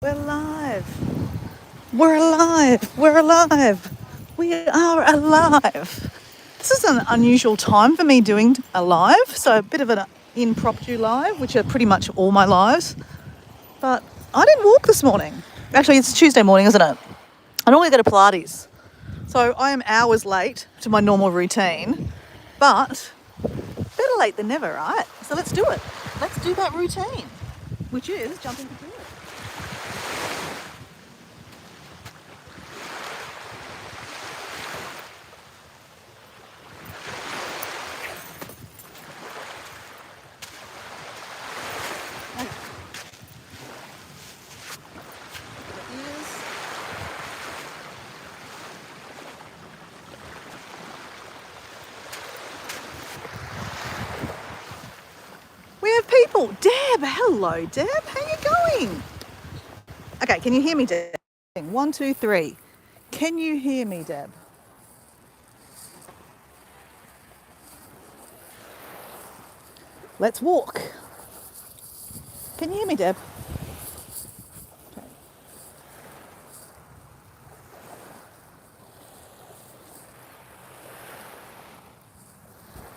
We're live. We're alive. We're alive. We are alive. This is an unusual time for me doing a live, so a bit of an impromptu live, which are pretty much all my lives. But I didn't walk this morning. Actually, it's Tuesday morning, isn't it? I normally go to Pilates, so I am hours late to my normal routine. But better late than never, right? So let's do it. Let's do that routine, which is jumping to do it. We have people. Deb, hello, Deb. How you going? Okay, can you hear me, Deb? 1, 2, 3. Can you hear me, Deb? Let's walk. Can you hear me, Deb? Okay.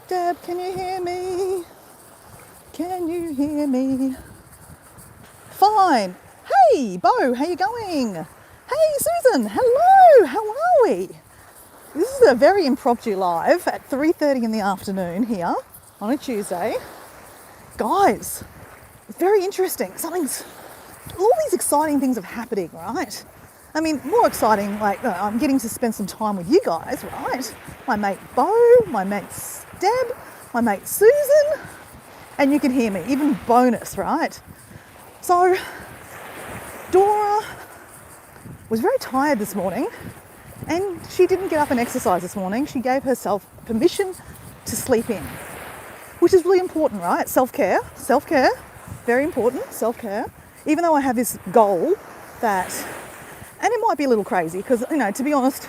Deb, can you hear me? Can you hear me? Fine. Hey, Bo, how you going? Hey, Susan, hello. How are we? This is a very impromptu live at 3:30 in the afternoon here on a Tuesday. Guys, it's very interesting. All these exciting things are happening, right? I mean, more exciting, I'm getting to spend some time with you guys, right? My mate Bo, my mate Deb, my mate Susan, and you can hear me, even bonus, right? So, Dora was very tired this morning, and she didn't get up and exercise this morning. She gave herself permission to sleep in, which is really important, right? Self-care, very important, self-care. Even though I have this goal that, and it might be a little crazy because, to be honest,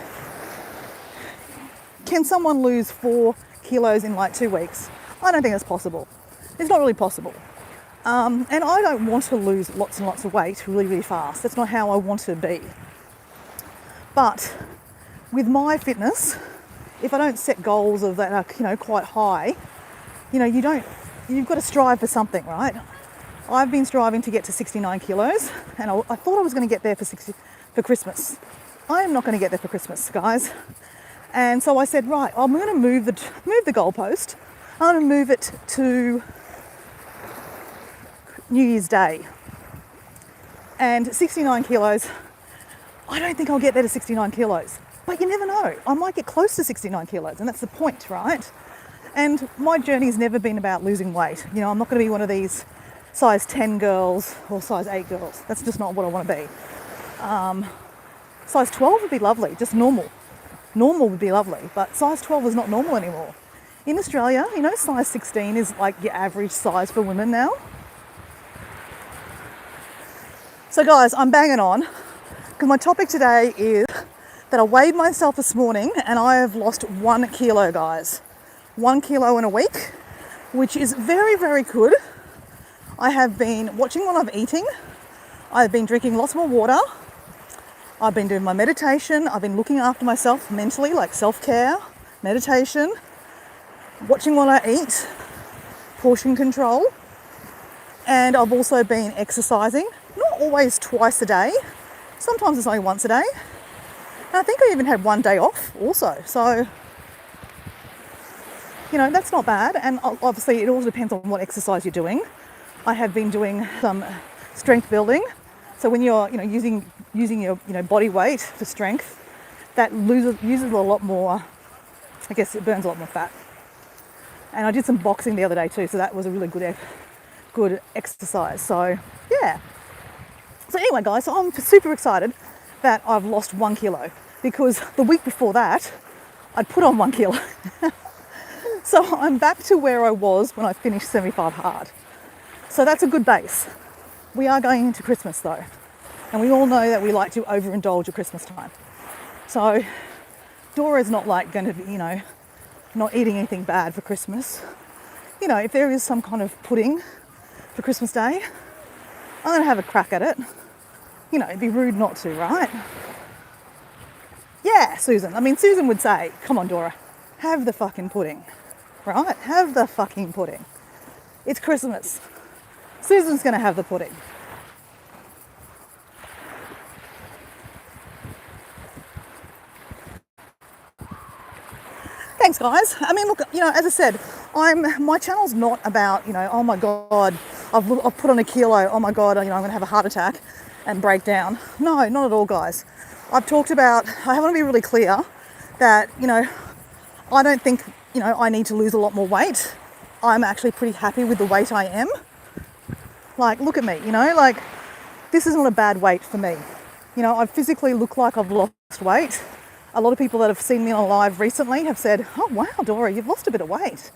can someone lose 4 kilos in like 2 weeks? I don't think that's possible. It's not really possible. And I don't want to lose lots and lots of weight really, really fast. That's not how I want to be. But with my fitness, if I don't set goals of that are, quite high, you've got to strive for something, right? I've been striving to get to 69 kilos, and I thought I was going to get there for Christmas. I am not going to get there for Christmas, guys. And so I said, right, I'm going to move the goalpost. I'm going to move it to New Year's Day. And 69 kilos, I don't think I'll get there to 69 kilos. But you never know. I might get close to 69 kilos, and that's the point, right? And my journey's never been about losing weight. I'm not going to be one of these size 10 girls or size 8 girls. That's just not what I want to be. Size 12 would be lovely, just normal. Normal would be lovely, but size 12 is not normal anymore. In Australia, size 16 is like your average size for women now. So guys, I'm banging on because my topic today is that I weighed myself this morning and I have lost 1 kilo, guys. 1 kilo in a week, which is very, very good. I have been watching what I'm eating. I've been drinking lots more water. I've been doing my meditation. I've been looking after myself mentally, like self-care, meditation, watching what I eat, portion control. And I've also been exercising, not always twice a day. Sometimes it's only once a day. And I think I even had 1 day off also. So, that's not bad. And obviously it all depends on what exercise you're doing. I have been doing some strength building. So when you're, using your, body weight for strength, that uses a lot more, I guess it burns a lot more fat. And I did some boxing the other day too, so that was a really good exercise. So yeah. So anyway, guys, so I'm super excited that I've lost 1 kilo because the week before that, I'd put on 1 kilo. So I'm back to where I was when I finished 75 hard. So that's a good base. We are going into Christmas though. And we all know that we like to overindulge at Christmas time. So Dora's not like going to be, not eating anything bad for Christmas. If there is some kind of pudding for Christmas Day, I'm going to have a crack at it. you know, it'd be rude not to, right? Yeah, Susan. I mean, Susan would say, come on, Dora, have the fucking pudding, right? Have the fucking pudding. It's Christmas. Susan's going to have the pudding. Thanks, guys. I mean, look, you know, as I said, my channel's not about, you know, oh my God, I've put on a kilo, oh my God, you know, I'm going to have a heart attack and break down. No, not at all, guys. I've talked about, I want to be really clear that, you know, I don't think, you know, I need to lose a lot more weight. I'm actually pretty happy with the weight I am. Like, look at me, you know, like, this is not a bad weight for me. You know, I physically look like I've lost weight. A lot of people that have seen me on live recently have said, oh wow, Dora, you've lost a bit of weight.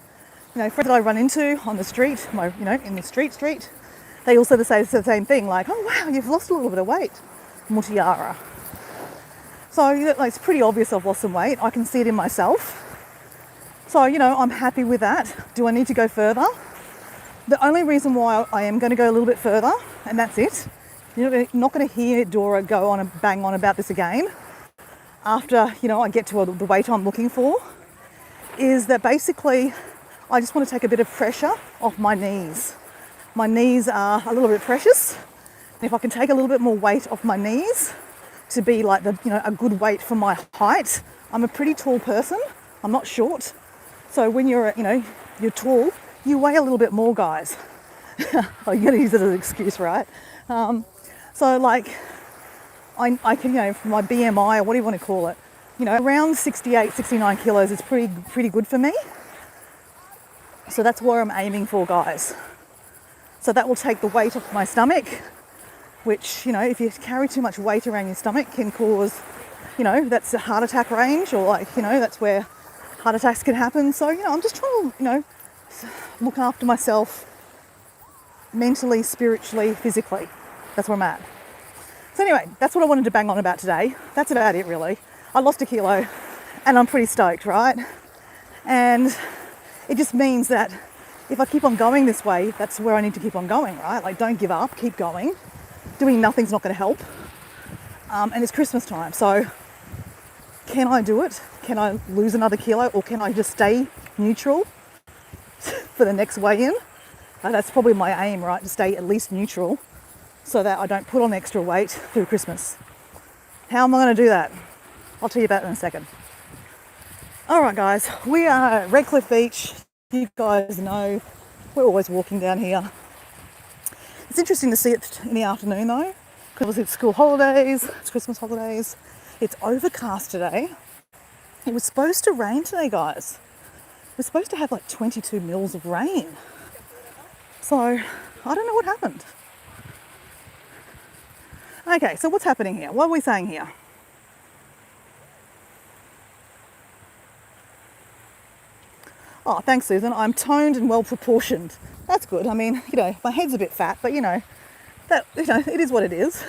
You know, friends that I run into on the street, you know, in the street, they also say the same thing, like, oh wow, you've lost a little bit of weight, Mutiara. So, you know, like, it's pretty obvious I've lost some weight. I can see it in myself. So, you know, I'm happy with that. Do I need to go further? The only reason why I am going to go a little bit further, and that's it, you're not going to hear Dora go on and bang on about this again after, you know, I get to the weight I'm looking for, is that basically I just want to take a bit of pressure off my knees. My knees are a little bit precious. And if I can take a little bit more weight off my knees to be like a good weight for my height. I'm a pretty tall person. I'm not short. So when you're tall, you weigh a little bit more, guys. Oh, you're gonna use it as an excuse, right? So like, I can, you know, for my BMI, or what do you want to call it, you know, around 68, 69 kilos is pretty good for me. So that's where I'm aiming for, guys. So that will take the weight off my stomach, which, you know, if you carry too much weight around your stomach can cause, you know, that's a heart attack range, or like, you know, that's where heart attacks can happen. So, you know, I'm just trying to, you know, look after myself mentally, spiritually, physically. That's where I'm at. So anyway, that's what I wanted to bang on about today. That's about it, really. I lost a kilo and I'm pretty stoked, right? And it just means that if I keep on going this way, that's where I need to keep on going, right? Like, don't give up, keep going. Doing nothing's not going to help. And it's Christmas time, so can I do it? Can I lose another kilo, or can I just stay neutral for the next weigh-in? That's probably my aim, right? To stay at least neutral so that I don't put on extra weight through Christmas. How am I going to do that? I'll tell you about it in a second. All right, guys, we are at Redcliffe Beach. You guys know we're always walking down here. It's interesting to see it in the afternoon though, because it's school holidays, it's Christmas holidays. It's overcast today. It was supposed to rain today, guys. We're supposed to have like 22 mils of rain. So I don't know what happened. Okay, so what's happening here? What are we saying here? Oh, thanks, Susan. I'm toned and well proportioned. That's good. I mean, you know, my head's a bit fat, but you know, it is what it is.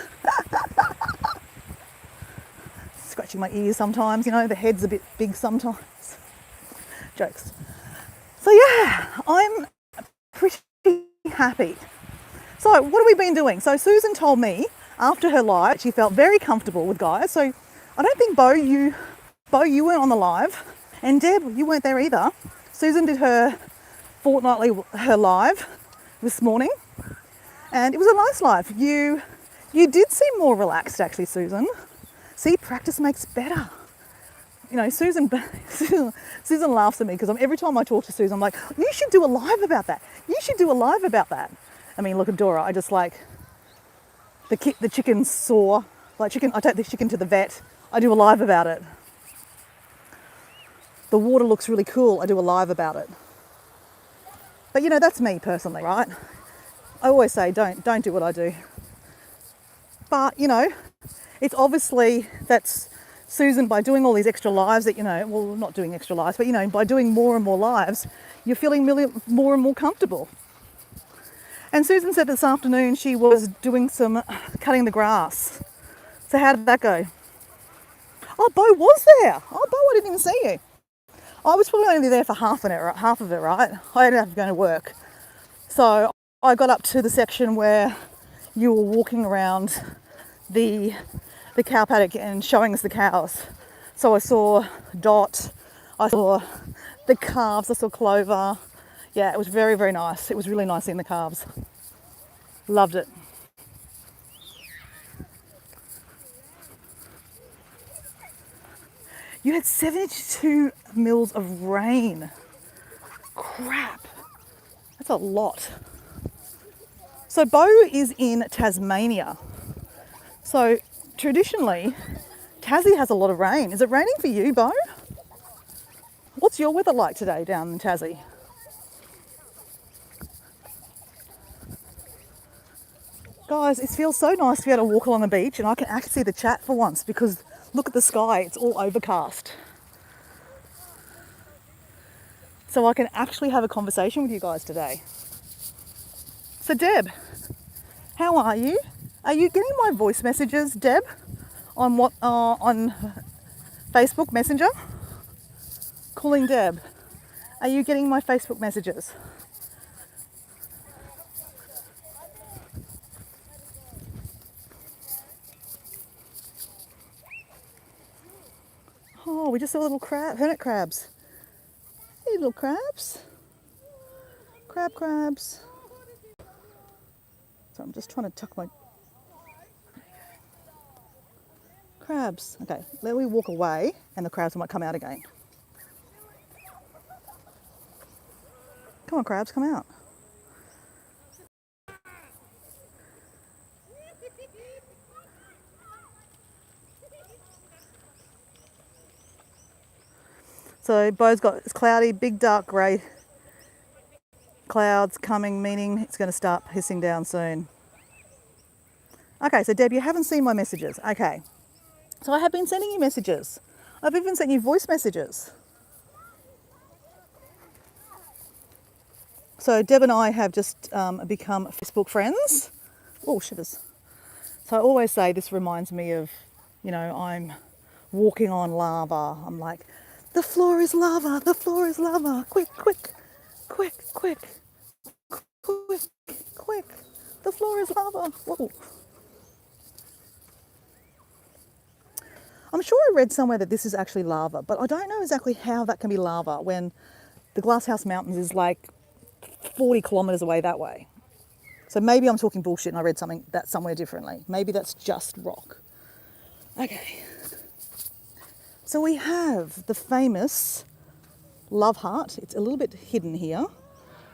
Scratching my ears sometimes, you know, the head's a bit big sometimes. Jokes. So yeah, I'm pretty happy. So what have we been doing? So Susan told me after her live, she felt very comfortable with guys. So I don't think Bo, you weren't on the live, and Deb, you weren't there either. Susan did her live this morning, and it was a nice live. You did seem more relaxed, actually, Susan. See, practice makes better. You know, Susan laughs at me because every time I talk to Susan, I'm like, you should do a live about that. You should do a live about that. I mean, look at Dora. I just like the chicken's sore. Like chicken, I take the chicken to the vet. I do a live about it. The water looks really cool. I do a live about it. But you know, that's me personally, right? I always say, don't do what I do. But you know, it's obviously that's Susan, by doing all these extra lives that, you know, well, not doing extra lives, but you know, by doing more and more lives, you're feeling really more and more comfortable. And Susan said this afternoon she was doing some cutting the grass. So how did that go? Oh, Bo was there. Oh, Bo, I didn't even see you. I was probably only there for half of it, right? I ended up going to work. So I got up to the section where you were walking around the cow paddock and showing us the cows. So I saw Dot, I saw the calves, I saw Clover. Yeah, it was very, very nice. It was really nice seeing the calves. Loved it. You had 72 mils of rain. Crap. That's a lot. So Bo is in Tasmania. So traditionally, Tassie has a lot of rain. Is it raining for you, Bo? What's your weather like today down in Tassie? Guys, it feels so nice to be able to walk along the beach and I can actually see the chat for once because look at the sky, it's all overcast. So I can actually have a conversation with you guys today. So Deb, how are you? Are you getting my voice messages, Deb, on on Facebook Messenger? Calling Deb. Are you getting my Facebook messages? Oh, we just saw little hermit crabs. Hey, little crabs. Crabs. So I'm just trying to tuck my crabs. Okay, let me walk away and the crabs might come out again. Come on, crabs, come out. So Bo's got, it's cloudy, big dark grey clouds coming, meaning it's going to start hissing down soon. Okay, so Deb, you haven't seen my messages. Okay, so I have been sending you messages. I've even sent you voice messages. So Deb and I have just become Facebook friends. Oh, shivers. So I always say this reminds me of, you know, I'm walking on lava. I'm like, the floor is lava, the floor is lava. Quick. The floor is lava. Whoa. I'm sure I read somewhere that this is actually lava, but I don't know exactly how that can be lava when the Glasshouse Mountains is like 40 kilometres away that way. So maybe I'm talking bullshit and I read something that somewhere differently. Maybe that's just rock. Okay. So we have the famous love heart. It's a little bit hidden here,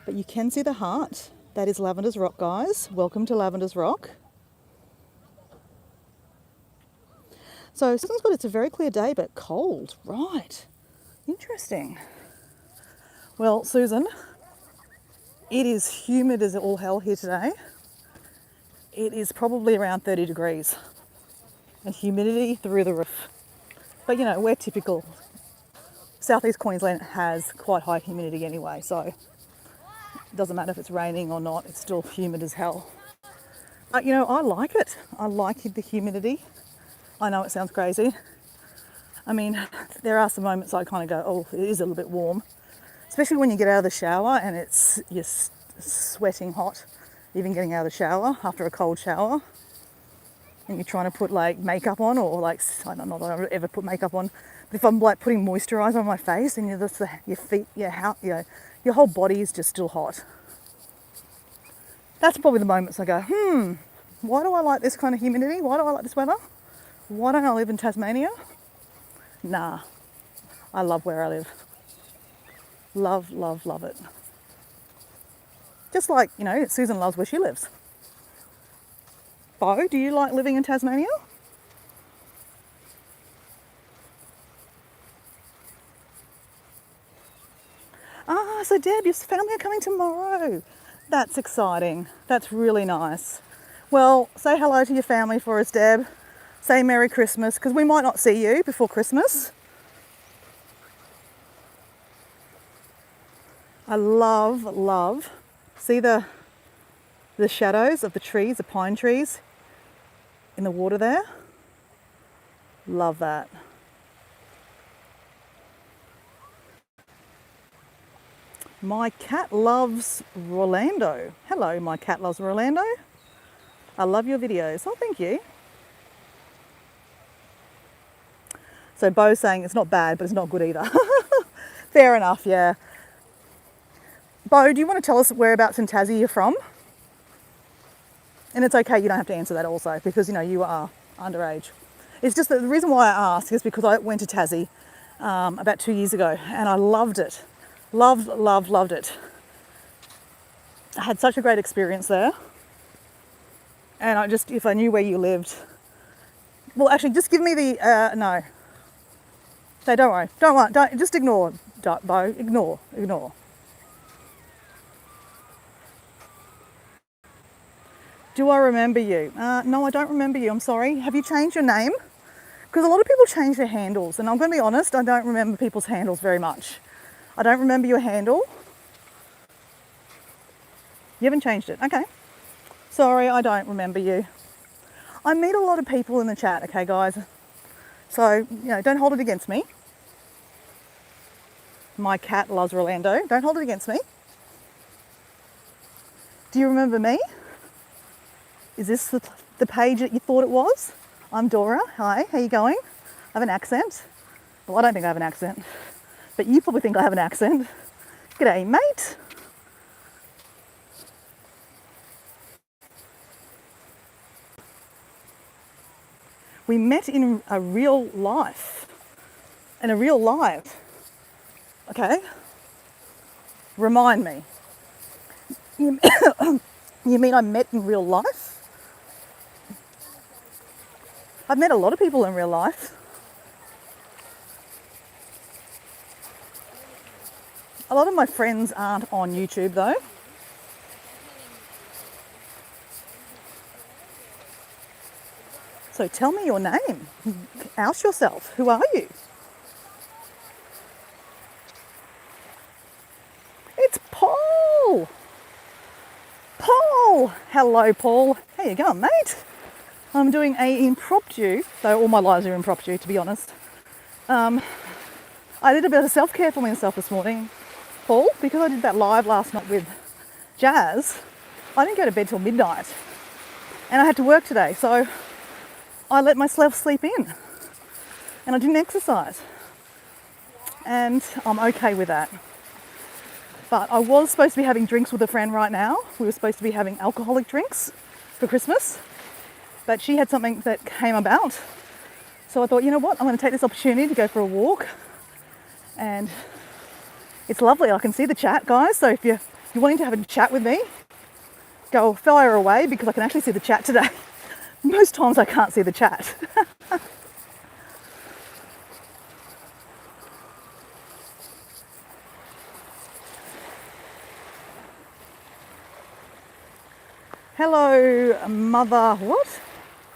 but you can see the heart. That is Lavender's Rock, guys. Welcome to Lavender's Rock. So Susan's got, it's a very clear day, but cold. Right. Interesting. Well, Susan, it is humid as all hell here today. It is probably around 30 degrees and humidity through the roof. But you know, we're typical. Southeast Queensland has quite high humidity anyway, so it doesn't matter if it's raining or not, it's still humid as hell. But you know, I like it. I like the humidity. I know it sounds crazy. I mean, there are some moments I kind of go, oh, it is a little bit warm. Especially when you get out of the shower and you're sweating hot, even getting out of the shower after a cold shower. And you're trying to put like makeup on or like, I don't know that I ever put makeup on. But if I'm like putting moisturiser on my face and your feet, your whole body is just still hot. That's probably the moments I go, why do I like this kind of humidity? Why do I like this weather? Why don't I live in Tasmania? Nah, I love where I live. Love it. Just like, you know, Susan loves where she lives. Bo, do you like living in Tasmania? So Deb, your family are coming tomorrow. That's exciting. That's really nice. Well, say hello to your family for us, Deb. Say Merry Christmas, because we might not see you before Christmas. I love, see the shadows of the trees, the pine trees in the water there? Love that. My cat loves Rolando. Hello, my cat loves Rolando. I love your videos. Oh, thank you. So Bo's saying it's not bad, but it's not good either. Fair enough, yeah. Bo, do you want to tell us whereabouts in Tassie you're from? And it's okay, you don't have to answer that also, because you are underage. It's just that the reason why I ask is because I went to Tassie about 2 years ago and I loved it. Loved it. I had such a great experience there. And if I knew where you lived, well, actually, just give me the, no. So don't worry, just ignore, Bo, ignore. Do I remember you? No, I don't remember you, I'm sorry. Have you changed your name? Because a lot of people change their handles, and I'm going to be honest, I don't remember people's handles very much. I don't remember your handle. You haven't changed it, okay. Sorry, I don't remember you. I meet a lot of people in the chat, okay, guys? So, don't hold it against me. My cat loves Rolando. Don't hold it against me. Do you remember me? Is this the page that you thought it was? I'm Dora. Hi, how you going? I have an accent. Well, I don't think I have an accent, but you probably think I have an accent. G'day, mate. We met in a real life. In a real life. Okay? Remind me. You mean I met in real life? I've met a lot of people in real life. A lot of my friends aren't on YouTube though. So tell me your name. Oust yourself. Who are you? It's Paul. Paul. Hello, Paul. How you going, mate? I'm doing a impromptu, though all my lives are impromptu, to be honest. I did a bit of self-care for myself this morning, Paul, because I did that live last night with Jazz. I didn't go to bed till midnight, and I had to work today, so I let myself sleep in, and I didn't exercise, and I'm okay with that. But I was supposed to be having drinks with a friend right now. We were supposed to be having alcoholic drinks for Christmas, but she had something that came about. So I thought, you know what, I'm going to take this opportunity to go for a walk. And it's lovely. I can see the chat, guys. So if you're wanting to have a chat with me, go fire away, because I can actually see the chat today. Most times I can't see the chat. Hello,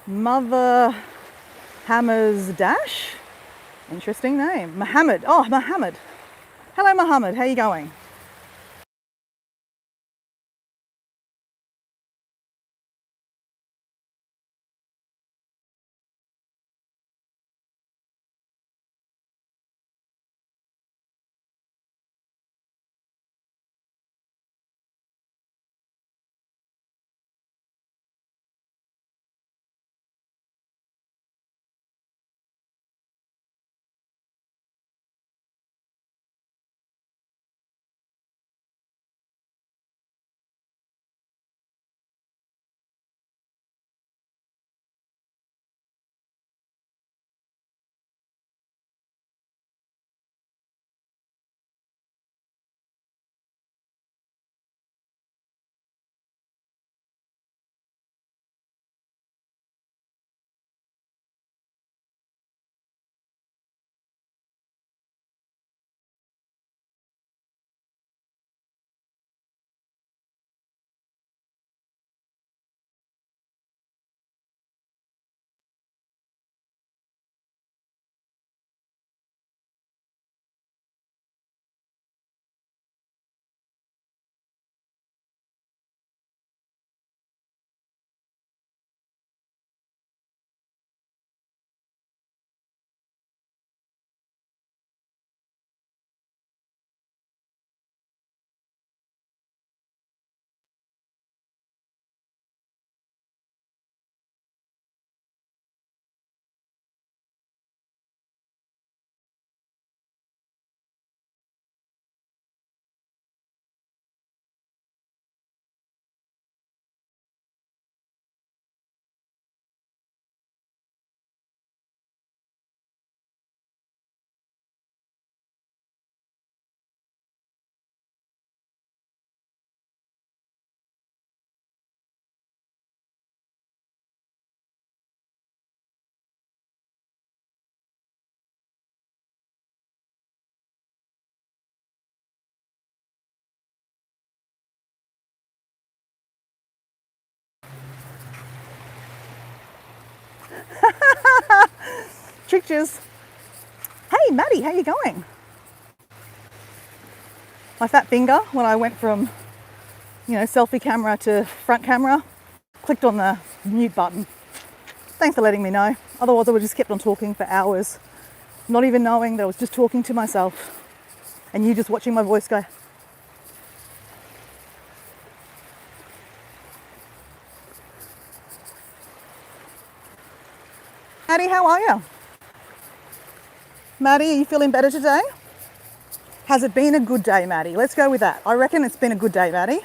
Mother Hammers Dash. Interesting name. Mohammed. Oh, Mohammed. Hello, Mohammed. How are you going? Chiches. Hey, Maddie, how you going? My fat finger, when I went from, selfie camera to front camera, clicked on the mute button. Thanks for letting me know. Otherwise, I would have just kept on talking for hours, not even knowing that I was just talking to myself and you just watching my voice go. Maddie, how are you? Maddie, are you feeling better today? Has it been a good day, Maddie? Let's go with that. I reckon it's been a good day, Maddie.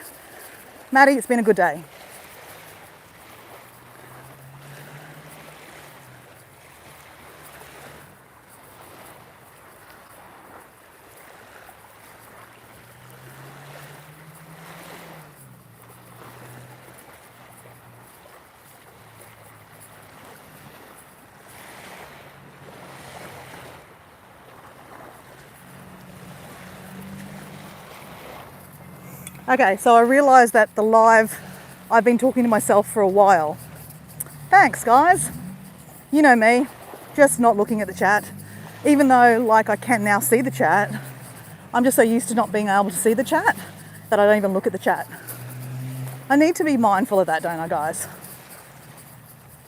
Maddie, it's been a good day. Okay, so I realised that the live, I've been talking to myself for a while. Thanks, guys. You know me, just not looking at the chat. Even though, I can now see the chat, I'm just so used to not being able to see the chat that I don't even look at the chat. I need to be mindful of that, don't I, guys?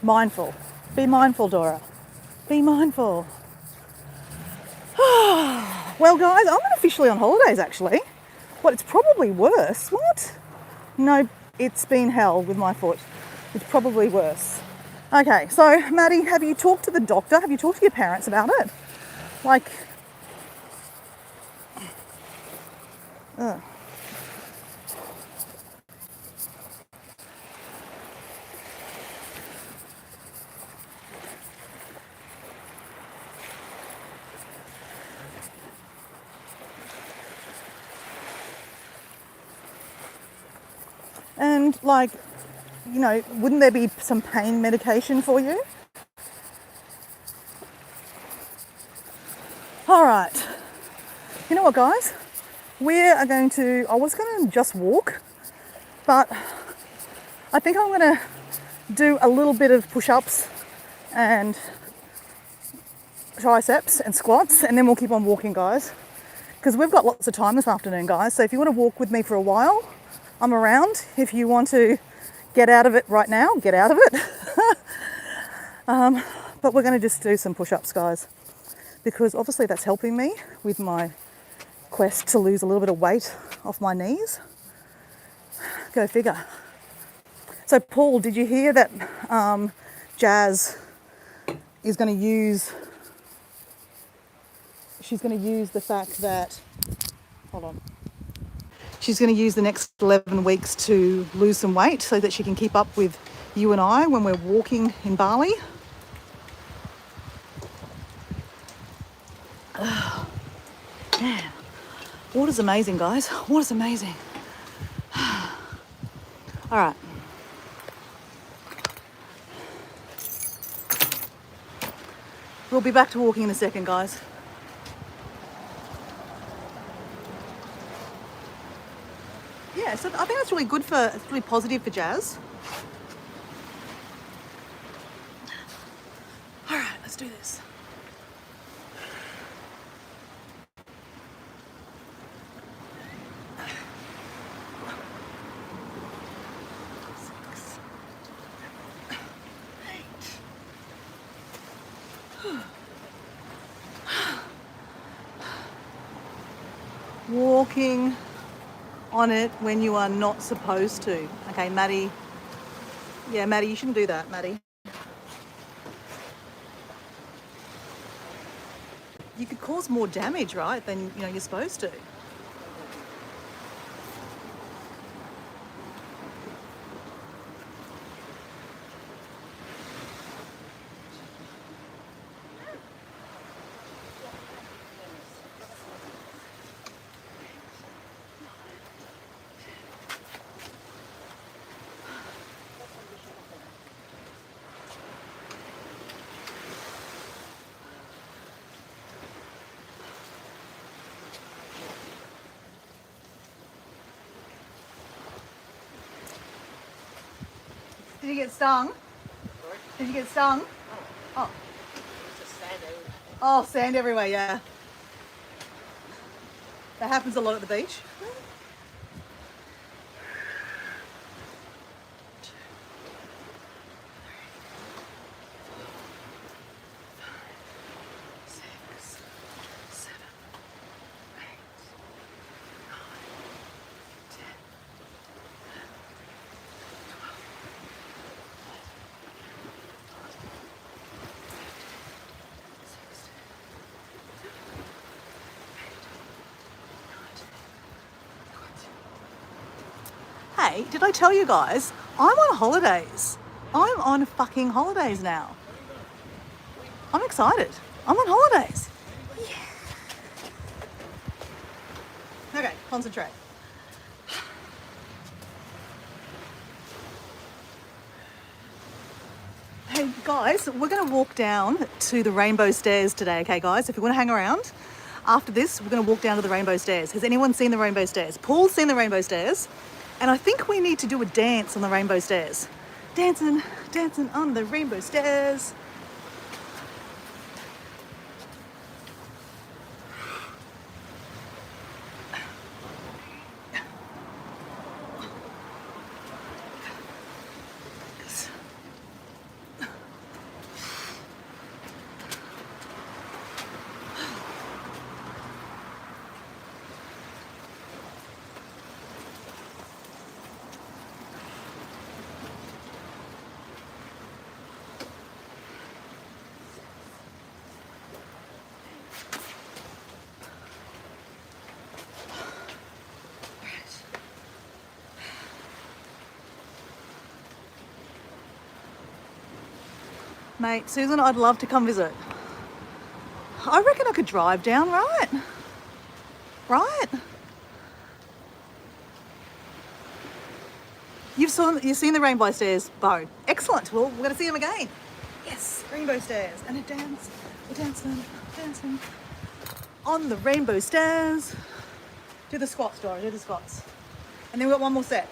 Mindful. Be mindful, Dora. Be mindful. Well, guys, I'm officially on holidays, actually. But it's probably worse. What? No, it's been hell with my foot. It's probably worse. Okay, so Maddie, have you talked to the doctor? Have you talked to your parents about it? Ugh. And wouldn't there be some pain medication for you? All right. You know what, guys? I was going to just walk, but I think I'm going to do a little bit of push-ups and triceps and squats, and then we'll keep on walking, guys. Because we've got lots of time this afternoon, guys. So if you want to walk with me for a while, I'm around. If you want to get out of it right now, get out of it. But we're going to just do some push-ups, guys, because obviously that's helping me with my quest to lose a little bit of weight off my knees. Go figure. So Paul, did you hear that Jazz is going to use... She's going to use the fact that... Hold on. She's going to use the next 11 weeks to lose some weight so that she can keep up with you and I when we're walking in Bali. Man, water's amazing, guys. Water's amazing. All right. We'll be back to walking in a second, guys. Yeah, so I think that's really good it's really positive for Jazz. All right, let's do this. Walking on it when you are not supposed to. Okay, Maddie. Yeah, Maddie, you shouldn't do that, Maddie. You could cause more damage, right, than you're supposed to. Did you get stung? Sorry? Did you get stung? Oh. Oh. It's just standing. Oh, sand everywhere, yeah. That happens a lot at the beach. Hey, did I tell you guys, I'm on holidays. I'm on fucking holidays now. I'm excited. I'm on holidays. Yeah. Okay, concentrate. Hey guys, we're going to walk down to the Rainbow Stairs today, okay guys? If you want to hang around, after this, we're going to walk down to the Rainbow Stairs. Has anyone seen the Rainbow Stairs? Paul's seen the Rainbow Stairs, and I think we need to do a dance on the Rainbow Stairs. Dancing, dancing on the Rainbow Stairs. Mate, Susan, I'd love to come visit. I reckon I could drive down, right? Right? You've seen the Rainbow Stairs, Bo. Excellent. Well, we're going to see them again. Yes, Rainbow Stairs. And we're dancing on the Rainbow Stairs. Do the squats, Dora, do the squats. And then we've got one more set.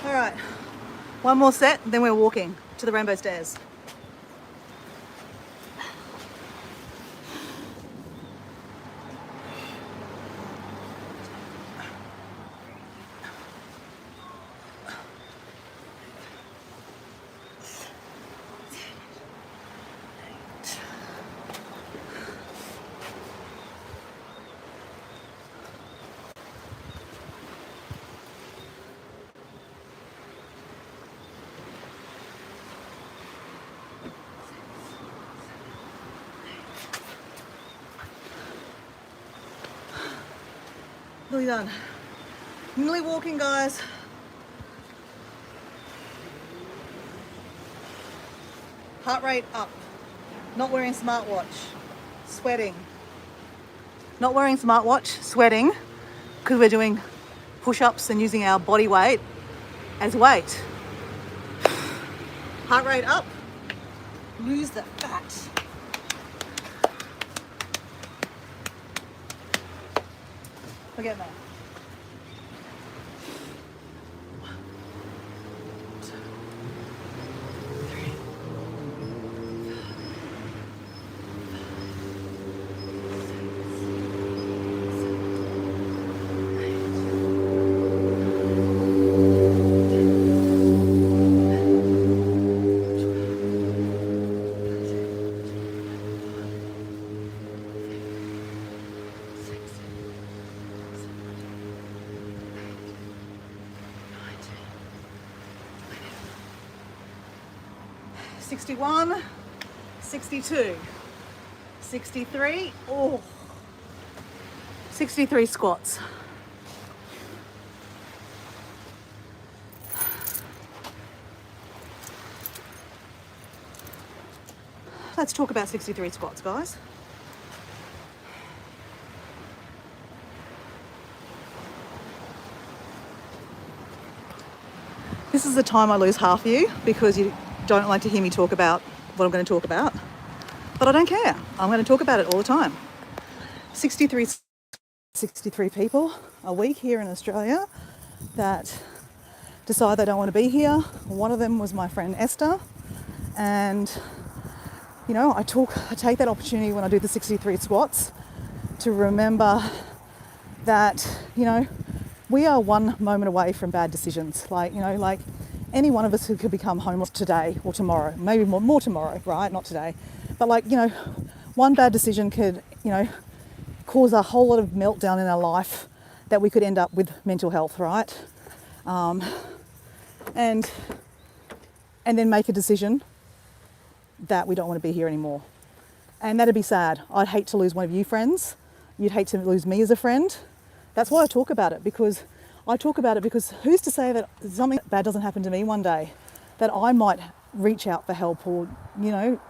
All right, one more set, then we're walking to the Rainbow Stairs. Nearly done. Nearly walking, guys. Heart rate up. Not wearing smartwatch. Sweating. Not wearing smartwatch, sweating, because we're doing push-ups and using our body weight as weight. Heart rate up. Lose the fat. Forget that. $61, $62, $63, oh, 63 squats. let's talk about 63 squats, guys. This is the time I lose half of you because you don't like to hear me talk about what I'm going to talk about. But I don't care. I'm going to talk about it all the time. 63 people a week here in Australia that decide they don't want to be here. One of them was my friend Esther. And, you know, I take that opportunity when I do the 63 squats to remember that, you know, we are one moment away from bad decisions. Like, you know, like any one of us who could become homeless today or tomorrow, maybe more tomorrow, right? Not today. But like, you know, one bad decision could, you know, cause a whole lot of meltdown in our life that we could end up with mental health, right? And then make a decision that we don't want to be here anymore. And that'd be sad. I'd hate to lose one of you friends. You'd hate to lose me as a friend. That's why I talk about it, because who's to say that something bad doesn't happen to me one day, that I might reach out for help, or, you know,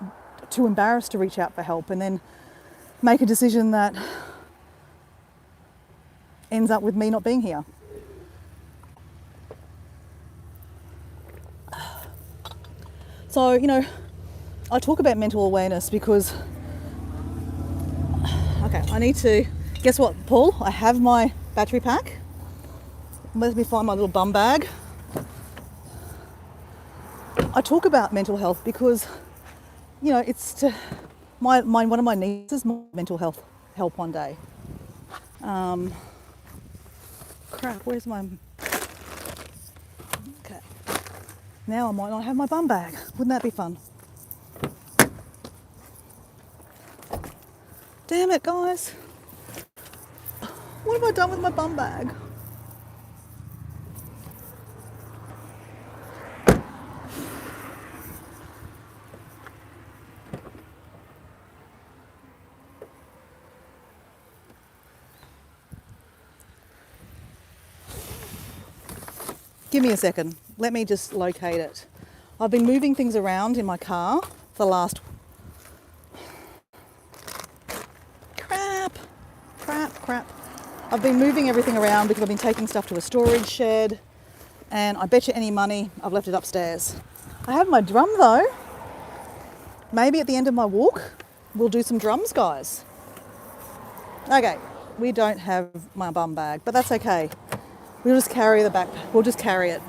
too embarrassed to reach out for help, and then make a decision that ends up with me not being here. So, you know, I talk about mental awareness because, okay, I need to, guess what, Paul? I have my battery pack. Let me find my little bum bag. I talk about mental health because, you know, it's to one of my nieces, mental health help one day. Crap, where's my... Okay. Now I might not have my bum bag. Wouldn't that be fun? Damn it, guys. What have I done with my bum bag? Give me a second. Let me just locate it. I've been moving things around in my car for the last... Crap. I've been moving everything around because I've been taking stuff to a storage shed, and I bet you any money I've left it upstairs. I have my drum though. Maybe at the end of my walk, we'll do some drums, guys. Okay, we don't have my bum bag, but that's okay. We'll just carry the backpack. We'll just carry it.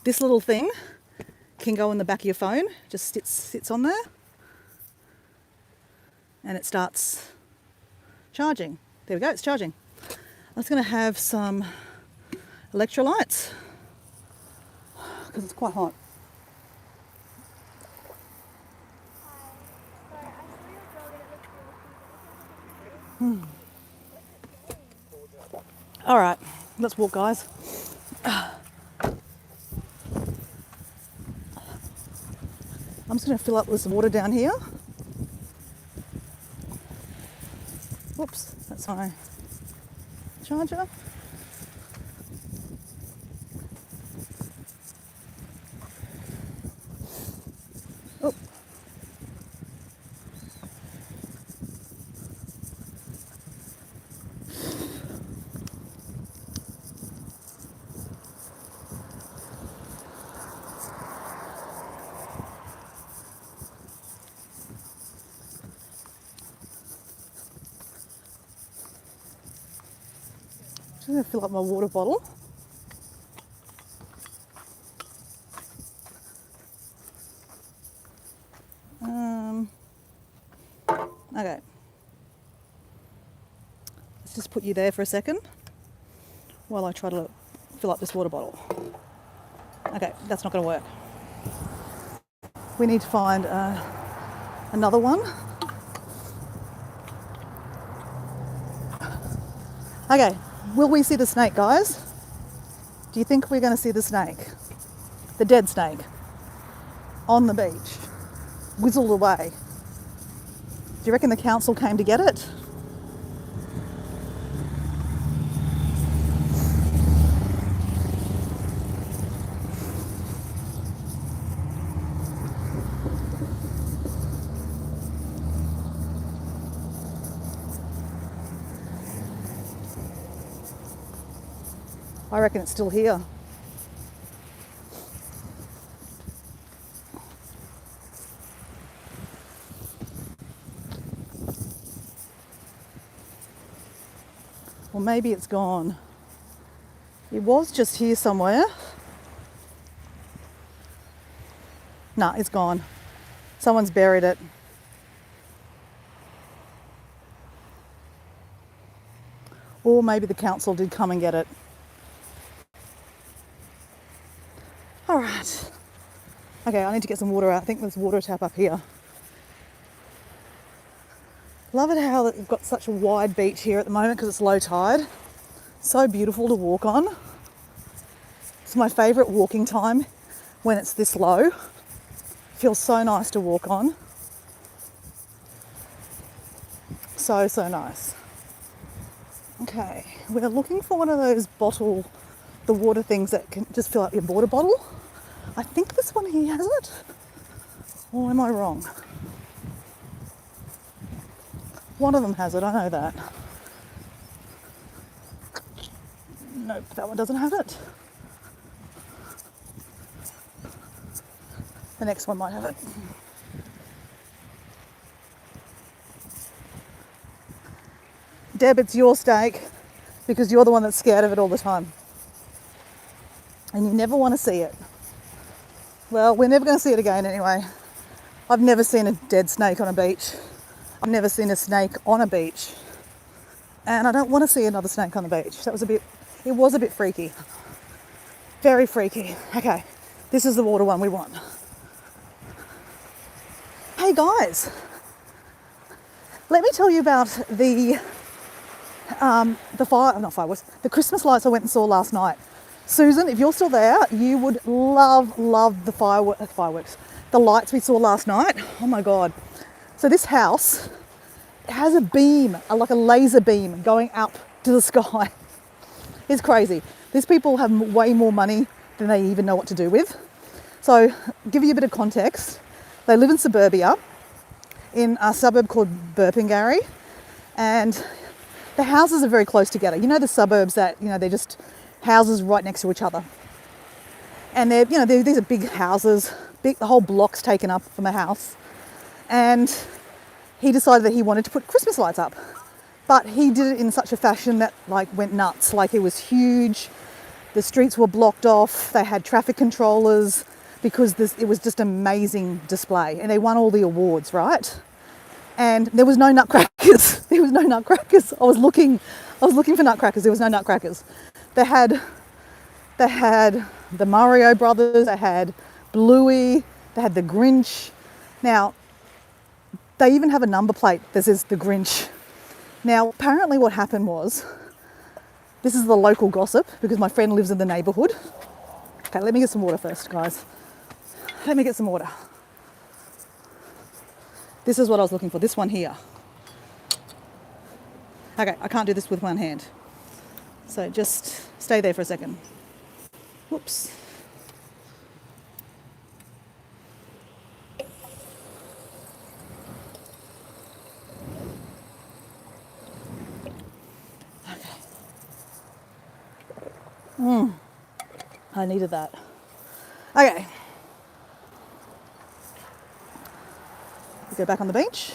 This little thing can go in the back of your phone. Just sits on there. And it starts charging. There we go, it's charging. I'm just going to have some electrolytes because it's quite hot. All right, let's walk, guys. I'm just going to fill up with some water down here. Whoops, that's my charger. Oh. I'm going to fill up my water bottle. Okay. Let's just put you there for a second while I try to fill up this water bottle. Okay, that's not going to work. We need to find another one. Okay. Will we see the snake, guys? Do you think we're going to see the snake? The dead snake on the beach, whizzled away. Do you reckon the council came to get it? I reckon it's still here. Or maybe it's gone. It was just here somewhere. Nah, it's gone. Someone's buried it. Or maybe the council did come and get it. All right. Okay, I need to get some water out. I think there's a water tap up here. Love it how we've got such a wide beach here at the moment because it's low tide. So beautiful to walk on. It's my favourite walking time when it's this low. Feels so nice to walk on. So nice. Okay, we're looking for one of those the water things that can just fill up your water bottle. I think this one here has it. Or am I wrong? One of them has it, I know that. Nope, that one doesn't have it. The next one might have it. Deb, it's your steak because you're the one that's scared of it all the time. And you never want to see it. Well, we're never going to see it again anyway. I've never seen a dead snake on a beach. I've never seen a snake on a beach. And I don't want to see another snake on the beach. It was a bit freaky. Very freaky. Okay, this is the water one we want. Hey guys, let me tell you about the Christmas lights I went and saw last night. Susan, if you're still there, you would love the fireworks. The lights we saw last night. Oh my God. So this house has a beam, like a laser beam going up to the sky. It's crazy. These people have way more money than they even know what to do with. So, give you a bit of context. They live in suburbia, in a suburb called Burpengary, and the houses are very close together. You know the suburbs that, they're just houses right next to each other. And these are big houses, the whole block's taken up from a house. And he decided that he wanted to put Christmas lights up. But he did it in such a fashion that went nuts. It was huge. The streets were blocked off. They had traffic controllers because it was just an amazing display. And they won all the awards, right? And there was no nutcrackers. There was no nutcrackers. I was looking for nutcrackers. There was no nutcrackers. They had the Mario Brothers. They had Bluey. They had the Grinch. Now, they even have a number plate that says the Grinch. Now, apparently what happened was, this is the local gossip because my friend lives in the neighbourhood. Okay, let me get some water first, guys. Let me get some water. This is what I was looking for, this one here. Okay, I can't do this with one hand. So just stay there for a second. Whoops. I needed that. Okay. We go back on the beach.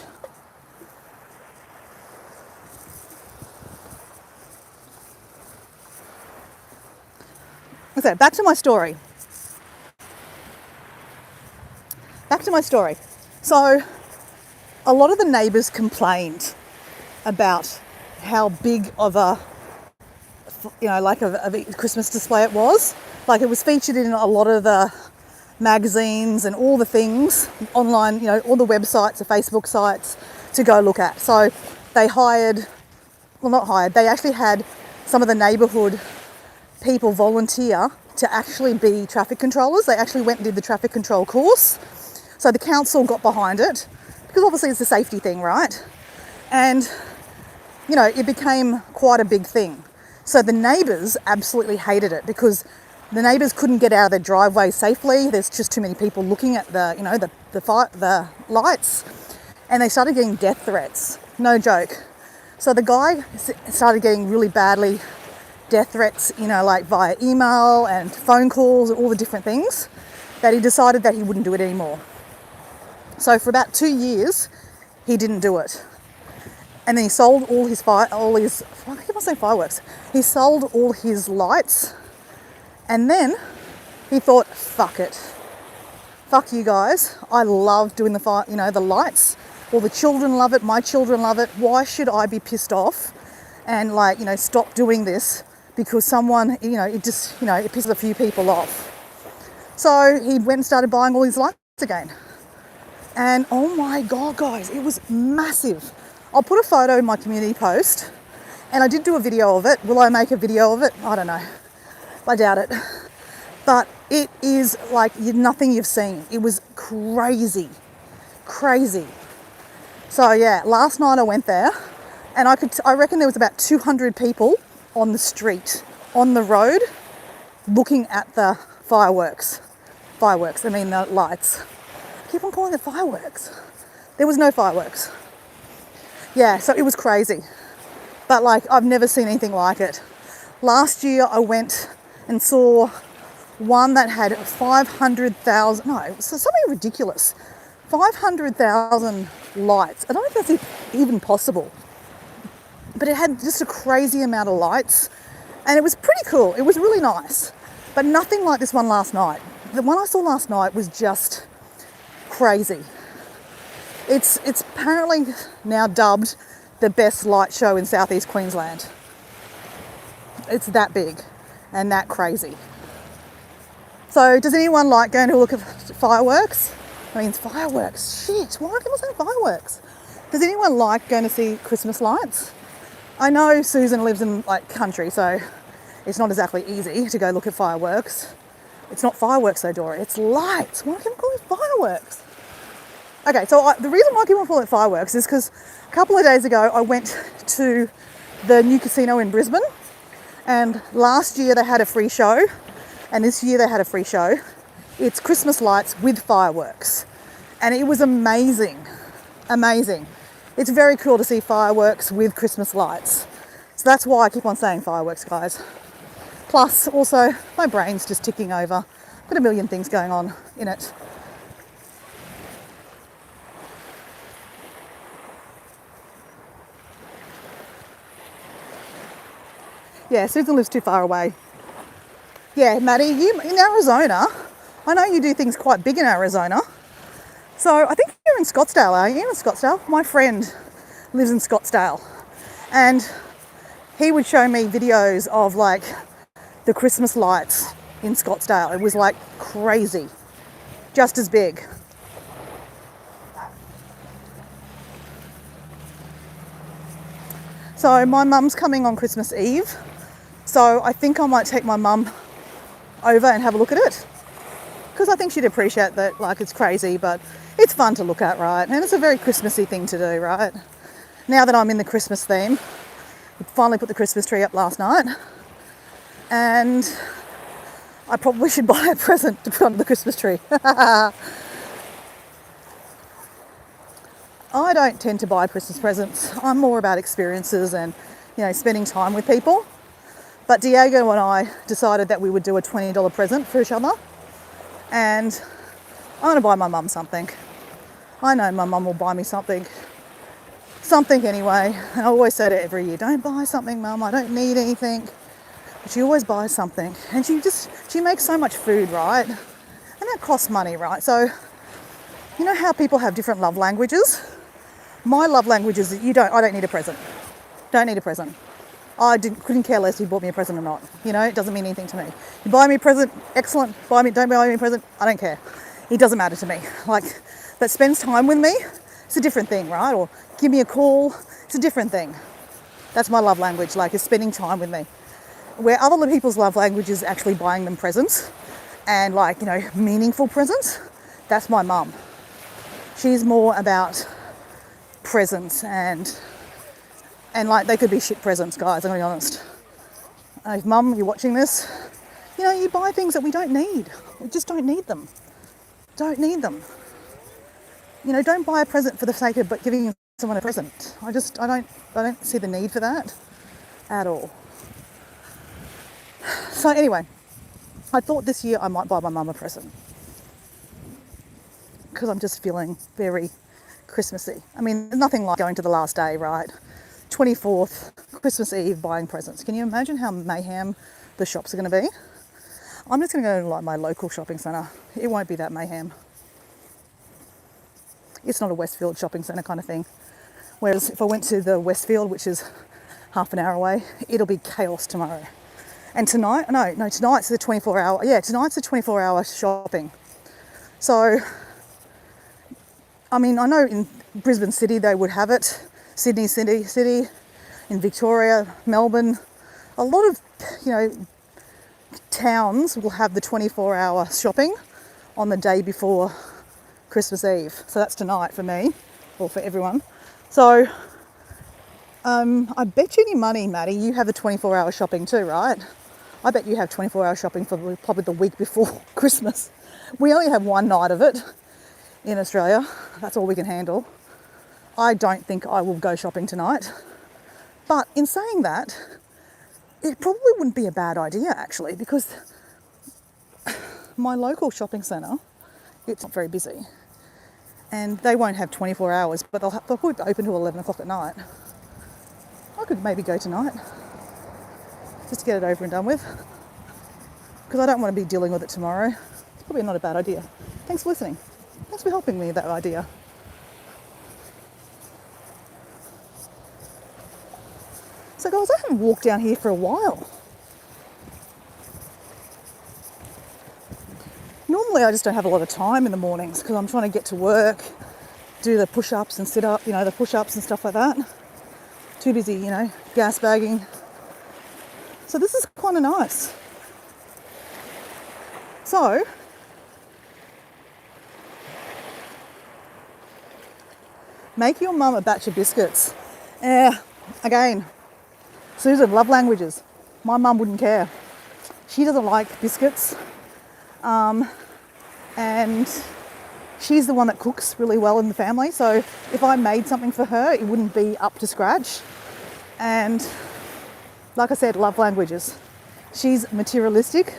Okay, back to my story. So, a lot of the neighbours complained about how big of a Christmas display it was. It was featured in a lot of the magazines and all the things online, all the websites, the Facebook sites to go look at. So they they actually had some of the neighbourhood people volunteer to actually be traffic controllers. They actually went and did the traffic control course. So the council got behind it because obviously it's a safety thing, right? And, it became quite a big thing. So the neighbours absolutely hated it because the neighbours couldn't get out of their driveway safely. There's just too many people looking at the lights, and they started getting death threats. No joke. So the guy started getting really badly death threats, you know, like via email and phone calls and all the different things, that he decided that he wouldn't do it anymore. So for about 2 years, he didn't do it. And then he sold all his I keep on saying fireworks. He sold all his lights, and then he thought, fuck it. Fuck you guys. I love doing the lights. All the children love it. My children love it. Why should I be pissed off and stop doing this because someone, it pisses a few people off. So he went and started buying all his lights again. And oh my God, guys, it was massive. I'll put a photo in my community post, and I did do a video of it. Will I make a video of it? I don't know. I doubt it. But it is like nothing you've seen. It was crazy. Crazy. So yeah, last night I went there, and I reckon there was about 200 people on the street, on the road, looking at the fireworks. The lights. I keep on calling it fireworks. There was no fireworks. Yeah, so it was crazy. But I've never seen anything like it. Last year I went and saw one that had 500,000, no, it was something ridiculous. 500,000 lights. I don't know if that's even possible. But it had just a crazy amount of lights. And it was pretty cool. It was really nice. But nothing like this one last night. The one I saw last night was just crazy. It's apparently now dubbed the best light show in southeast Queensland. It's that big and that crazy. So does anyone like going to look at fireworks? I mean, it's fireworks. Shit, why are people saying fireworks? Does anyone like going to see Christmas lights? I know Susan lives in country, so it's not exactly easy to go look at fireworks. It's not fireworks though, Dora. It's lights. Why can I call it fireworks? Okay, so the reason why I keep on calling it fireworks is because a couple of days ago I went to the new casino in Brisbane, and last year they had a free show, and this year they had a free show. It's Christmas lights with fireworks, and it was amazing. Amazing. It's very cool to see fireworks with Christmas lights. So that's why I keep on saying fireworks, guys. Plus, also, my brain's just ticking over. I've got a million things going on in it. Yeah, Susan lives too far away. Yeah, Maddie, you in Arizona, I know you do things quite big in Arizona. So I think you're in Scottsdale, are you? In Scottsdale? My friend lives in Scottsdale, and he would show me videos of the Christmas lights in Scottsdale. It was crazy, just as big. So my mum's coming on Christmas Eve, so I think I might take my mum over and have a look at it, because I think she'd appreciate that. It's crazy, but it's fun to look at, right? And it's a very Christmassy thing to do, right? Now that I'm in the Christmas theme, we finally put the Christmas tree up last night, and I probably should buy a present to put under the Christmas tree. I don't tend to buy Christmas presents. I'm more about experiences and, spending time with people. But Diego and I decided that we would do a $20 present for each other. And I'm going to buy my mum something. I know my mum will buy me something. Something anyway. And I always say to her every year, don't buy something, Mum. I don't need anything. But she always buys something. And she makes so much food, right? And that costs money, right? So, you know how people have different love languages? My love language is that I don't need a present. Don't need a present. Couldn't care less if you bought me a present or not. It doesn't mean anything to me. You buy me a present, excellent. Don't buy me a present, I don't care. It doesn't matter to me. That spends time with me, it's a different thing, right? Or give me a call, it's a different thing. That's my love language, is spending time with me. Where other people's love language is actually buying them presents and meaningful presents, that's my mum. She's more about presents and they could be shit presents, guys, I'm gonna be honest. If Mum, you're watching this, you buy things that we don't need. We just don't need them. Don't need them. Don't buy a present for the sake of giving someone a present. I don't see the need for that at all. So anyway, I thought this year I might buy my mum a present because I'm just feeling very Christmassy. I mean, there's nothing like going to the last day, right? 24th, Christmas Eve, buying presents. Can you imagine how mayhem the shops are going to be? I'm just going to go to like my local shopping centre. It won't be that mayhem. It's not a Westfield shopping centre kind of thing. Whereas if I went to the Westfield, which is half an hour away, it'll be chaos tomorrow. And tonight, tonight's the 24-hour, tonight's the 24-hour shopping. So, I mean, I know in Brisbane City they would have it, Sydney City, in Victoria, Melbourne, a lot of, towns will have the 24-hour shopping on the day before Christmas Eve. So that's tonight for me, or for everyone. So, I bet you any money, Maddie, you have the 24-hour shopping too, right? I bet you have 24-hour shopping for probably the week before Christmas. We only have one night of it in Australia. That's all we can handle. I don't think I will go shopping tonight. But in saying that, it probably wouldn't be a bad idea actually, because my local shopping centre, it's not very busy. And they won't have 24 hours, but they'll probably be open till 11 o'clock at night. I could maybe go tonight, just to get it over and done with, because I don't want to be dealing with it tomorrow. It's probably not a bad idea. Thanks for listening. Thanks for helping me with that idea. So guys, I haven't walked down here for a while. Normally I just don't have a lot of time in the mornings because I'm trying to get to work, do the push-ups and sit up, the push-ups and stuff like that. Too busy, gas bagging. So this is kind of nice. So, make your mum a batch of biscuits. Again, Susan, love languages. My mum wouldn't care. She doesn't like biscuits. And she's the one that cooks really well in the family. So if I made something for her, it wouldn't be up to scratch. And like I said, love languages. She's materialistic,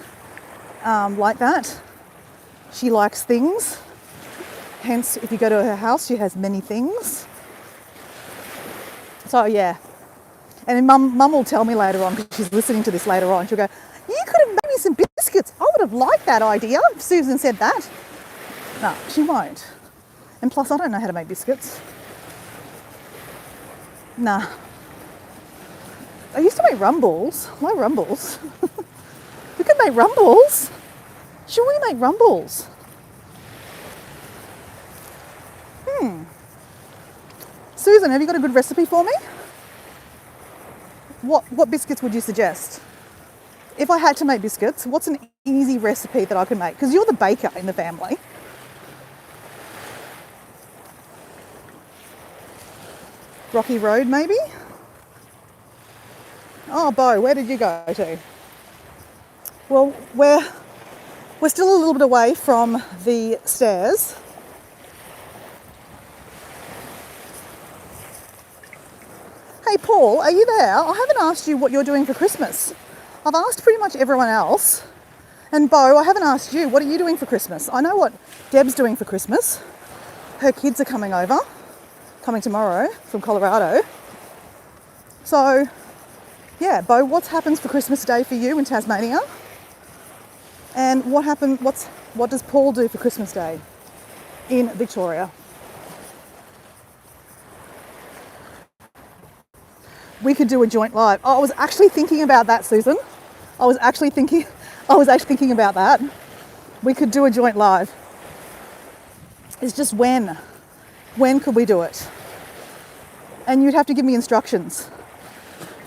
like that. She likes things. Hence, if you go to her house, she has many things. So yeah. And then mum will tell me later on, because she's listening to this later on, she'll go, you could have made me some biscuits. I would have liked that idea if Susan said that. No, she won't. And plus, I don't know how to make biscuits. Nah. I used to make rumbles. Why rumbles? We could make rumbles. Should we make rumbles? Susan, have you got a good recipe for me? What biscuits would you suggest? If I had to make biscuits, what's an easy recipe that I can make? Because you're the baker in the family. Rocky Road, maybe? Oh, Bo, where did you go to? Well, we're still a little bit away from the stairs. Hey, Paul, are you there? I haven't asked you what you're doing for Christmas. I've asked pretty much everyone else. And Bo, I haven't asked you, what are you doing for Christmas? I know what Deb's doing for Christmas. Her kids are coming tomorrow from Colorado. So, yeah, Bo, what happens for Christmas Day for you in Tasmania? And what does Paul do for Christmas Day in Victoria? We could do a joint live. Oh, I was actually thinking about that, Susan. I was actually thinking about that. We could do a joint live. It's just when. When could we do it? And you'd have to give me instructions.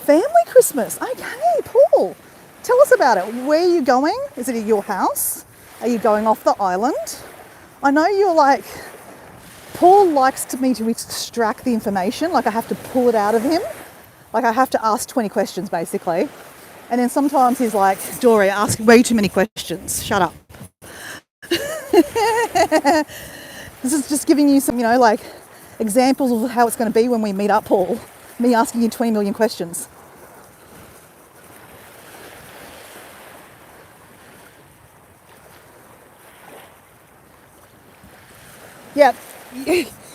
Family Christmas. Okay, Paul. Tell us about it. Where are you going? Is it at your house? Are you going off the island? I know you're like, Paul likes me to extract the information, like I have to pull it out of him. Like I have to ask 20 questions basically. And then sometimes he's like, Dory, ask way too many questions. Shut up. This is just giving you some, like examples of how it's going to be when we meet up, Paul. Me asking you 20 million questions. Yep.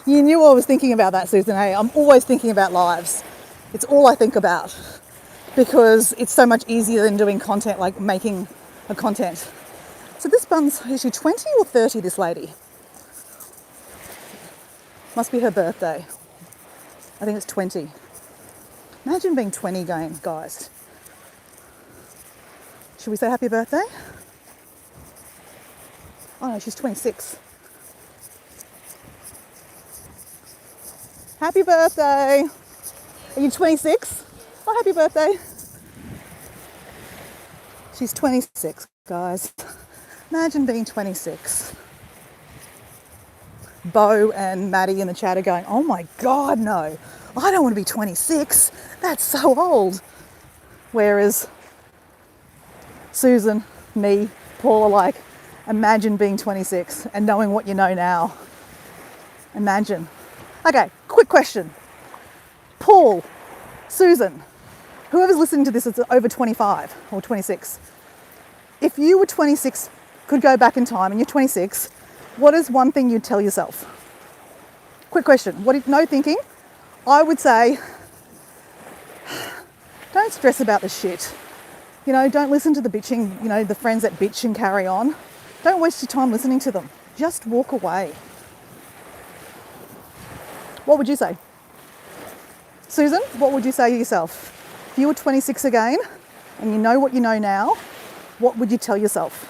You knew I was thinking about that, Susan. Hey, I'm always thinking about lives. It's all I think about because it's so much easier than doing content, like making a content. So this bun's, is she 20 or 30, this lady? Must be her birthday. I think it's 20. Imagine being 20 again, guys. Should we say happy birthday? Oh no, she's 26. Happy birthday. Are you 26? Oh, happy birthday. She's 26, guys. Imagine being 26. Bo and Maddie in the chat are going, oh my God, no. I don't want to be 26. That's so old. Whereas Susan, me, Paul are like, imagine being 26 and knowing what you know now. Imagine. Okay, quick question. Paul, Susan, whoever's listening to this is over 25 or 26. If you were 26, could go back in time and you're 26, what is one thing you'd tell yourself? Quick question. No thinking. I would say, don't stress about the shit. You know, don't listen to the bitching, you know, the friends that bitch and carry on. Don't waste your time listening to them. Just walk away. What would you say? Susan, what would you say to yourself? If you were 26 again and you know what you know now, what would you tell yourself?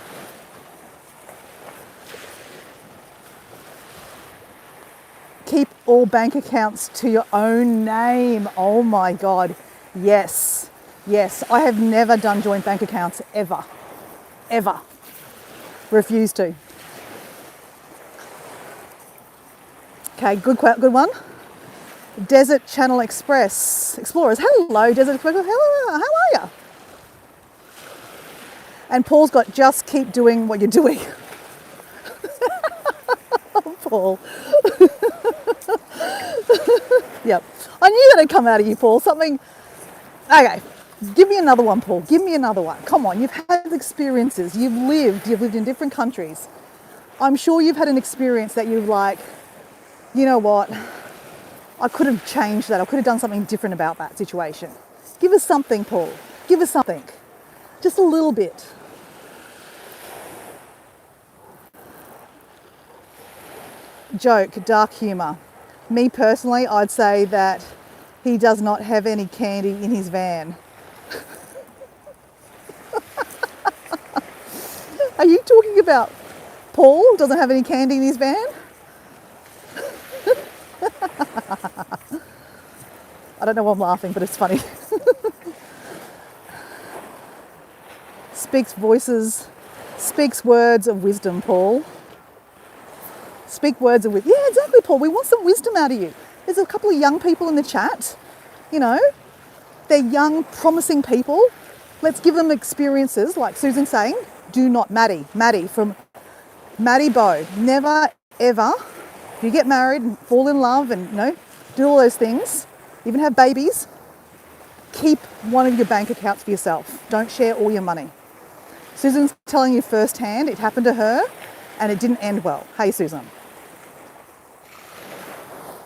Keep all bank accounts to your own name. Oh my God. Yes. Yes. I have never done joint bank accounts ever. Ever. Refuse to. Okay, good one. Desert Channel Explorers. Hello, Desert Explorers. Hello, how are you? And Paul's got just keep doing what you're doing. Oh, Paul. Yep. I knew that'd come out of you, Paul. Something. Okay. Give me another one, Paul. Give me another one. Come on. You've had experiences. You've lived in different countries. I'm sure you've had an experience that you've like, you know what? I could have changed that. I could have done something different about that situation. Give us something, Paul. Give us something. Just a little bit. Joke, dark humour. Me personally, I'd say that he does not have any candy in his van. Are you talking about Paul doesn't have any candy in his van? I don't know why I'm laughing, but it's funny. Speaks words of wisdom, Paul. Speak words of wisdom. Yeah, exactly, Paul. We want some wisdom out of you. There's a couple of young people in the chat. You know, they're young, promising people. Let's give them experiences, like Susan's saying. Do not, Maddie from Maddie Bo. Never, ever, if you get married and fall in love and, you know, do all those things, even have babies, keep one of your bank accounts for yourself. Don't share all your money. Susan's telling you firsthand, it happened to her and it didn't end well. Hey, Susan.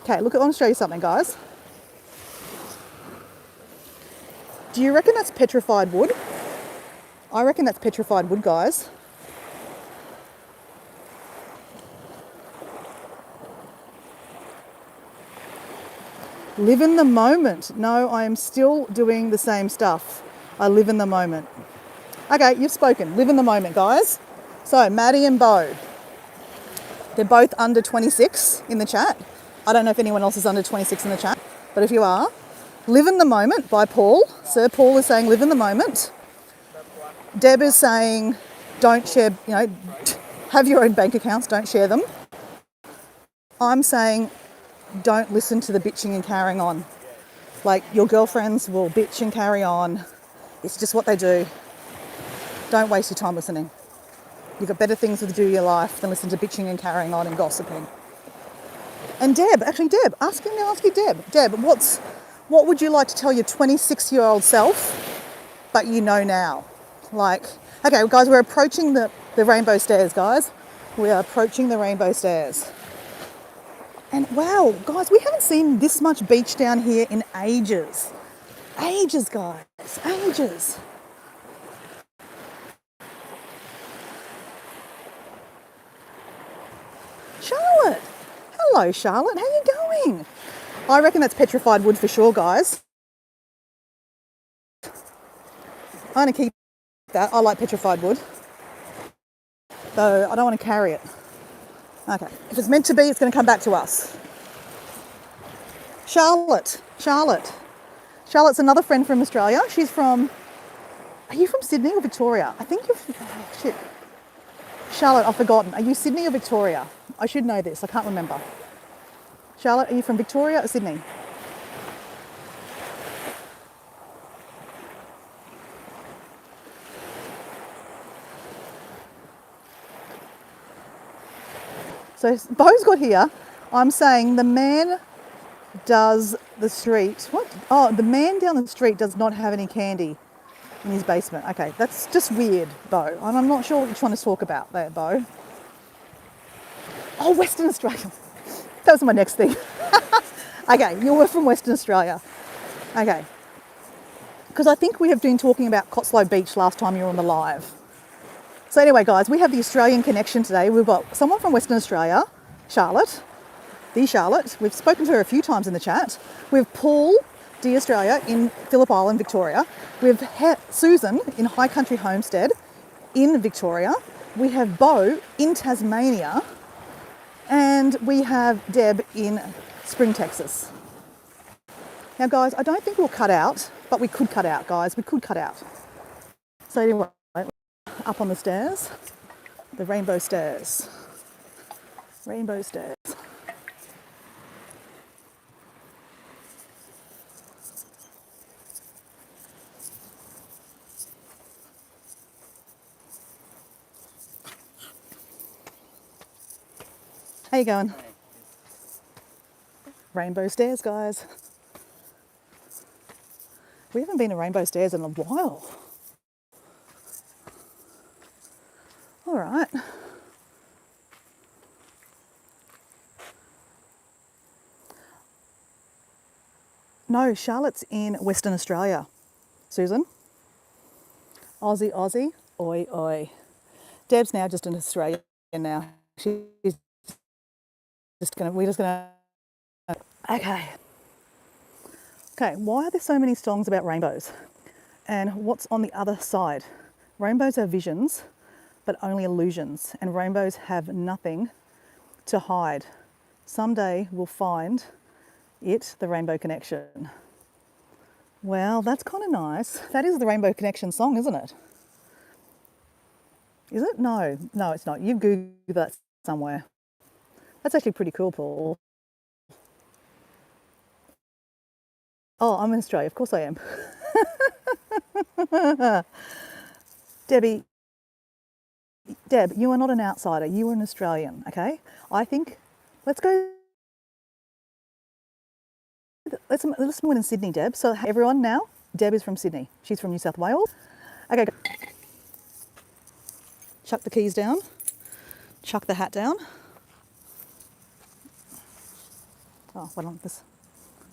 Okay, look, I want to show you something, guys. Do you reckon that's petrified wood? I reckon that's petrified wood, guys. Live in the moment. No, I am still doing the same stuff. I live in the moment. Okay, you've spoken. Live in the moment, guys. So, Maddie and Bo. They're both under 26 in the chat. I don't know if anyone else is under 26 in the chat, but if you are, Live in the Moment by Paul. Sir Paul is saying live in the moment. Deb is saying don't share, you know, have your own bank accounts, don't share them. I'm saying don't listen to the bitching and carrying on. Like, your girlfriends will bitch and carry on. It's just what they do. Don't waste your time listening. You've got better things to do in your life than listen to bitching and carrying on and gossiping. And Deb, ask you Deb, what would you like to tell your 26-year-old self, but you know now? Like, okay, guys, we're approaching the rainbow stairs, guys. We are approaching the rainbow stairs. And wow, guys, we haven't seen this much beach down here in ages. Ages, guys, ages. Charlotte. Hello, Charlotte. How you going? I reckon that's petrified wood for sure, guys. I'm going to keep that. I like petrified wood. Though I don't want to carry it. Okay. If it's meant to be, it's going to come back to us. Charlotte. Charlotte's another friend from Australia. She's from... Are you from Sydney or Victoria? I think you're... Oh, shit. Charlotte, I've forgotten. Are you Sydney or Victoria? I should know this. I can't remember. Charlotte, are you from Victoria or Sydney? So Bo's got here. I'm saying the man does the street. What? Oh, the man down the street does not have any candy in his basement. Okay, that's just weird, Bo. And I'm not sure what you're trying to talk about there, Bo. Oh, Western Australia. That was my next thing. Okay, you were from Western Australia. Okay. Because I think we have been talking about Cotslow Beach last time you were on the live. So anyway, guys, we have the Australian connection today. We've got someone from Western Australia, Charlotte, the Charlotte. We've spoken to her a few times in the chat. We have Paul, the Australia, in Phillip Island, Victoria. We have Susan in High Country Homestead in Victoria. We have Bo in Tasmania. And we have Deb in Spring, Texas. Now, guys, I don't think we'll cut out, but we could cut out, guys. We could cut out. So anyway, up on the stairs, the rainbow stairs. Rainbow stairs. How you going? Rainbow stairs, guys. We haven't been to Rainbow Stairs in a while. All right. No, Charlotte's in Western Australia. Susan? Aussie, Aussie. Oi, oi. Deb's now just in Australia now. She's we're just gonna, okay. Okay, why are there so many songs about rainbows? And what's on the other side? Rainbows are visions, but only illusions, and rainbows have nothing to hide. Someday we'll find it, the Rainbow Connection. Well, that's kind of nice. That is the Rainbow Connection song, isn't it? Is it? No, it's not. You've Googled that somewhere. That's actually pretty cool, Paul. Oh, I'm in Australia. Of course I am. Deb, you are not an outsider. You are an Australian, okay? I think, let's go. Let's win in Sydney, Deb. So everyone now, Deb is from Sydney. She's from New South Wales. Okay. Chuck the keys down. Chuck the hat down. Oh, wait on, there's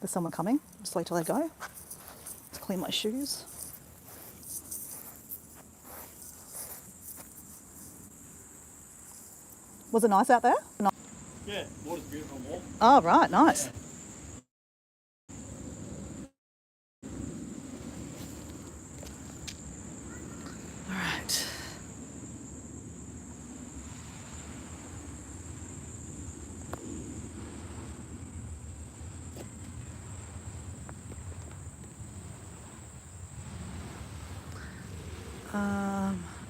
someone coming. Just wait till they go. Let's clean my shoes. Was it nice out there? Yeah, water's beautiful and warm. Oh, right, nice. All right.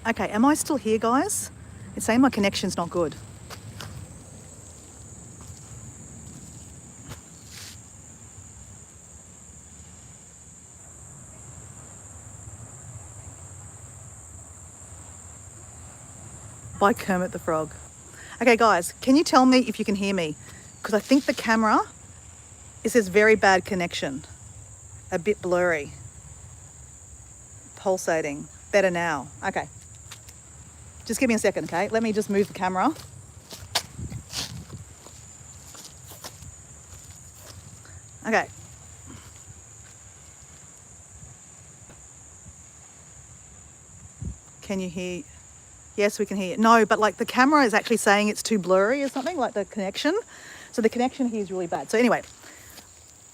Okay, am I still here, guys? It's saying my connection's not good. By Kermit the Frog. Okay, guys, can you tell me if you can hear me? Because I think the camera, it says very bad connection. A bit blurry. Pulsating. Better now. Okay. Just give me a second, okay? Let me just move the camera. Okay. Can you hear? Yes, we can hear. No, but like the camera is actually saying it's too blurry or something, like the connection. So the connection here is really bad. So anyway,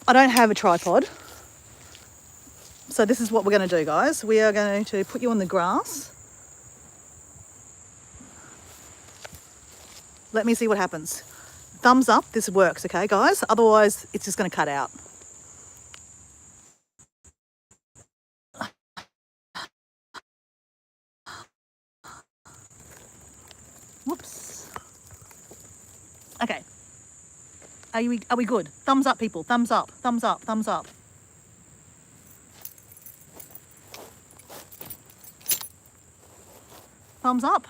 I don't have a tripod. So this is what we're going to do, guys. We are going to put you on the grass. Let me see what happens. Thumbs up, this works, okay, guys? Otherwise, it's just going to cut out. Whoops. Okay. Are we good? Thumbs up, people. Thumbs up. Thumbs up. Thumbs up. Thumbs up.